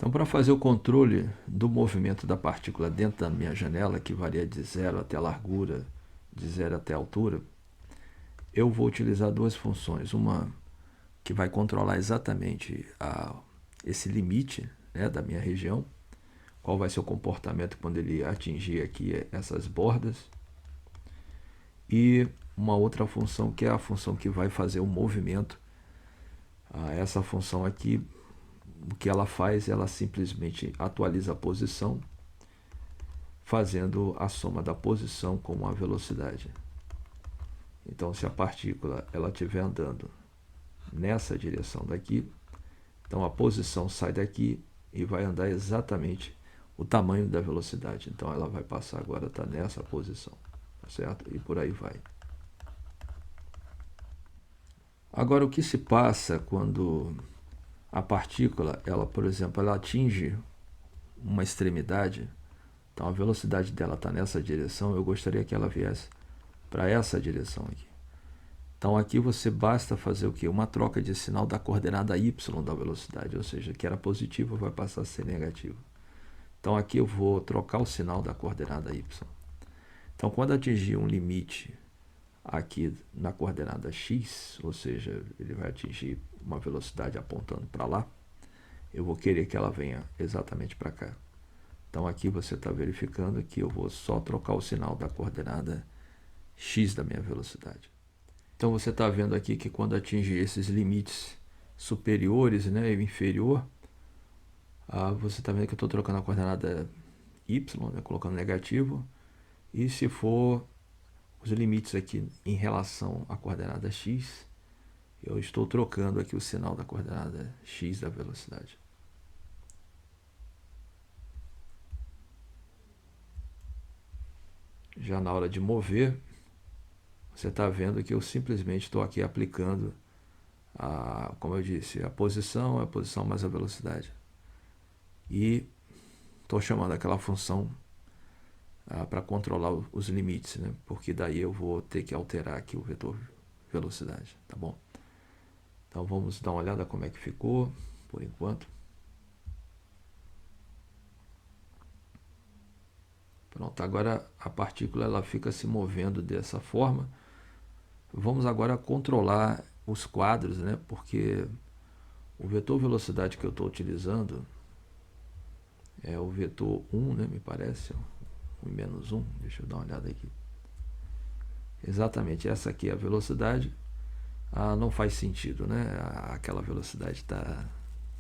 Então, para fazer o controle do movimento da partícula dentro da minha janela, que varia de 0 até a largura, de 0 até a altura, eu vou utilizar duas funções. Uma que vai controlar exatamente esse limite, né, da minha região, qual vai ser o comportamento quando ele atingir aqui essas bordas, e uma outra função que é a função que vai fazer o movimento. Essa função aqui, o que ela faz, ela simplesmente atualiza a posição, fazendo a soma da posição com a velocidade. Então, se a partícula ela estiver andando nessa direção daqui, então a posição sai daqui e vai andar exatamente o tamanho da velocidade. Então ela vai passar agora, está nessa posição, tá certo? E por aí vai. Agora, o que se passa quando a partícula, ela, por exemplo, ela atinge uma extremidade, então a velocidade dela está nessa direção, eu gostaria que ela viesse para essa direção aqui. Então aqui você basta fazer o quê? Uma troca de sinal da coordenada y da velocidade, ou seja, que era positivo vai passar a ser negativo. Então aqui eu vou trocar o sinal da coordenada y. Então quando atingir um limite aqui na coordenada x, ou seja, ele vai atingir uma velocidade apontando para lá, eu vou querer que ela venha exatamente para cá. Então aqui você está verificando que eu vou só trocar o sinal da coordenada x da minha velocidade. Então você está vendo aqui que quando atingir esses limites superiores, né, e inferior, você está vendo que eu estou trocando a coordenada y, né, colocando negativo, e se for os limites aqui em relação à coordenada x, eu estou trocando aqui o sinal da coordenada x da velocidade. Já na hora de mover, você está vendo que eu simplesmente estou aqui aplicando, como eu disse, a posição mais a velocidade. E estou chamando aquela função para controlar os limites, né? Porque daí eu vou ter que alterar aqui o vetor velocidade, tá bom? Então vamos dar uma olhada como é que ficou por enquanto. Pronto, agora a partícula ela fica se movendo dessa forma. Vamos agora controlar os quadros, né? Porque o vetor velocidade que eu estou utilizando é o vetor 1, né? Me parece, 1 e menos 1, deixa eu dar uma olhada aqui. Exatamente, essa aqui é a velocidade. Não faz sentido, né? Aquela velocidade está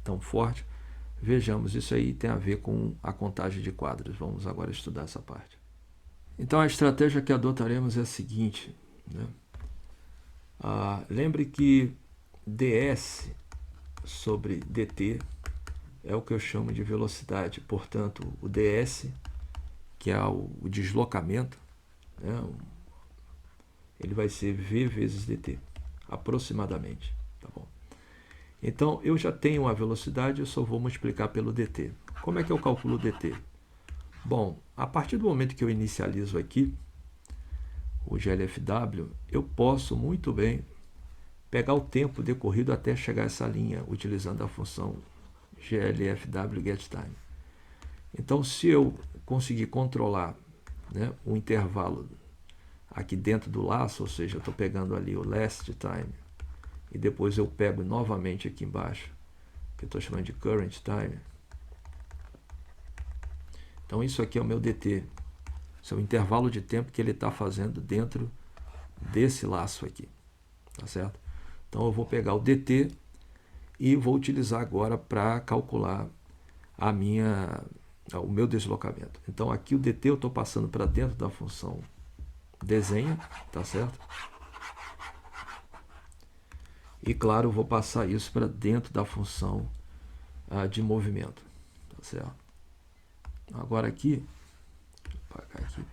tão forte. Vejamos, isso aí tem a ver com a contagem de quadros. Vamos agora estudar essa parte. Então a estratégia que adotaremos é a seguinte, né? Lembre que ds sobre dt é o que eu chamo de velocidade. Portanto, o ds, que é o deslocamento, né? Ele vai ser v vezes dt, aproximadamente, tá bom? Então, eu já tenho a velocidade, eu só vou multiplicar pelo dt. Como é que eu calculo o dt? Bom, a partir do momento que eu inicializo aqui o GLFW, eu posso muito bem pegar o tempo decorrido até chegar a essa linha, utilizando a função GLFW getTime. Então, se eu conseguir controlar, né, o intervalo aqui dentro do laço, ou seja, eu estou pegando ali o last time, e depois eu pego novamente aqui embaixo, que eu estou chamando de current time. Então isso aqui é o meu dt, esse é o intervalo de tempo que ele está fazendo dentro desse laço aqui, tá certo? Então eu vou pegar o dt e vou utilizar agora para calcular o meu deslocamento. Então aqui o dt eu estou passando para dentro da função desenha, tá certo? E claro, eu vou passar isso para dentro da função de movimento, tá certo? Agora aqui, vou apagar aqui.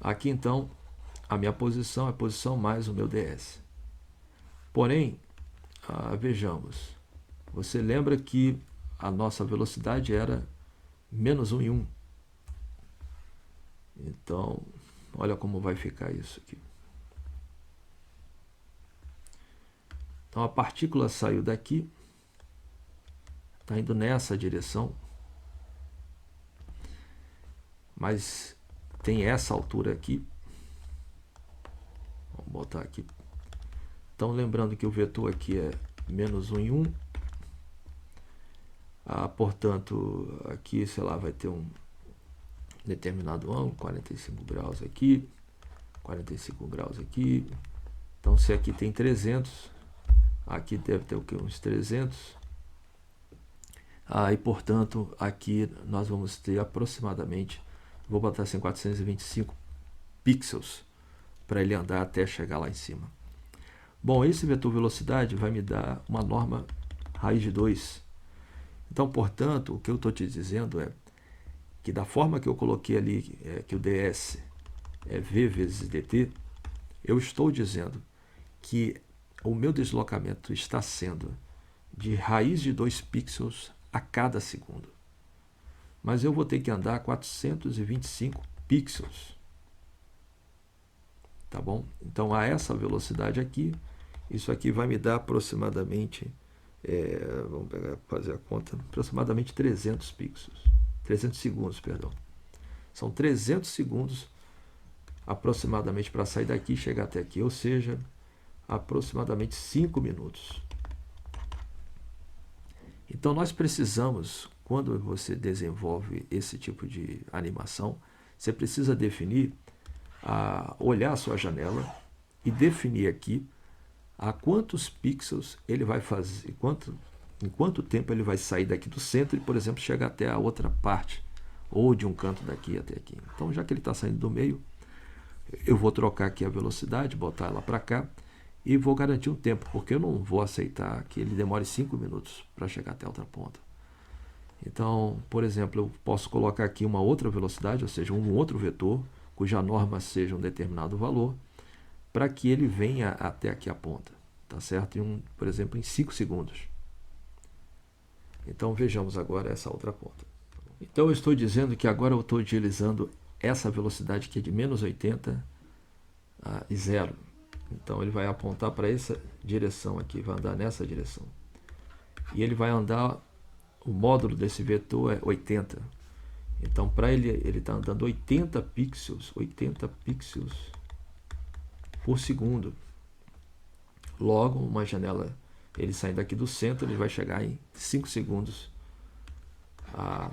Aqui então, a minha posição é a posição mais o meu ds. Porém, vejamos, você lembra que a nossa velocidade era menos 1 e 1. Então, olha como vai ficar isso aqui. Então a partícula saiu daqui, está indo nessa direção, mas tem essa altura aqui. Vamos botar aqui. Então lembrando que o vetor aqui é menos 1 em 1. Portanto, aqui, sei lá, vai ter um determinado ângulo, 45 graus aqui, 45 graus aqui. Então, se aqui tem 300, aqui deve ter o que? Uns 300. E, portanto, aqui nós vamos ter aproximadamente, vou botar assim, 425 pixels para ele andar até chegar lá em cima. Bom, esse vetor velocidade vai me dar uma norma raiz de 2. Então, portanto, o que eu estou te dizendo é que da forma que eu coloquei ali, que o ds é v vezes dt, eu estou dizendo que o meu deslocamento está sendo de raiz de 2 pixels a cada segundo. Mas eu vou ter que andar 425 pixels. Tá bom? Então, a essa velocidade aqui, isso aqui vai me dar aproximadamente... vamos fazer a conta, aproximadamente 300 pixels, 300 segundos, perdão. São 300 segundos aproximadamente para sair daqui e chegar até aqui, ou seja, aproximadamente 5 minutos. Então nós precisamos, quando você desenvolve esse tipo de animação, você precisa definir, olhar a sua janela e definir aqui a quantos pixels ele vai fazer, em quanto tempo ele vai sair daqui do centro e, por exemplo, chegar até a outra parte, ou de um canto daqui até aqui. Então, já que ele está saindo do meio, eu vou trocar aqui a velocidade, botar ela para cá, e vou garantir um tempo, porque eu não vou aceitar que ele demore 5 minutos para chegar até a outra ponta. Então, por exemplo, eu posso colocar aqui uma outra velocidade, ou seja, um outro vetor, cuja norma seja um determinado valor, para que ele venha até aqui a ponta, tá certo? Por exemplo, em 5 segundos. Então, vejamos agora essa outra ponta. Então, eu estou dizendo que agora eu estou utilizando essa velocidade que é de menos 80 e 0. Então, ele vai apontar para essa direção aqui, vai andar nessa direção. E ele vai andar, o módulo desse vetor é 80. Então, para ele está andando 80 pixels por segundo. Logo, uma janela, ele saindo aqui do centro, ele vai chegar em 5 segundos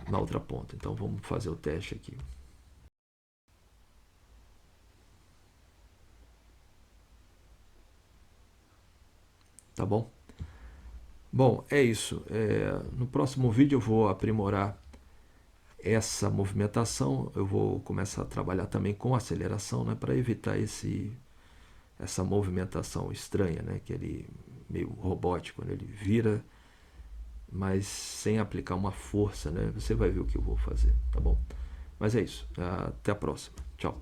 na outra ponta. Então, vamos fazer o teste aqui. Tá bom? Bom, é isso. No próximo vídeo eu vou aprimorar essa movimentação. Eu vou começar a trabalhar também com aceleração, né, para evitar essa movimentação estranha, né, que ele meio robótico, né, ele vira, mas sem aplicar uma força, né? Você vai ver o que eu vou fazer, tá bom? Mas é isso. Até a próxima. Tchau.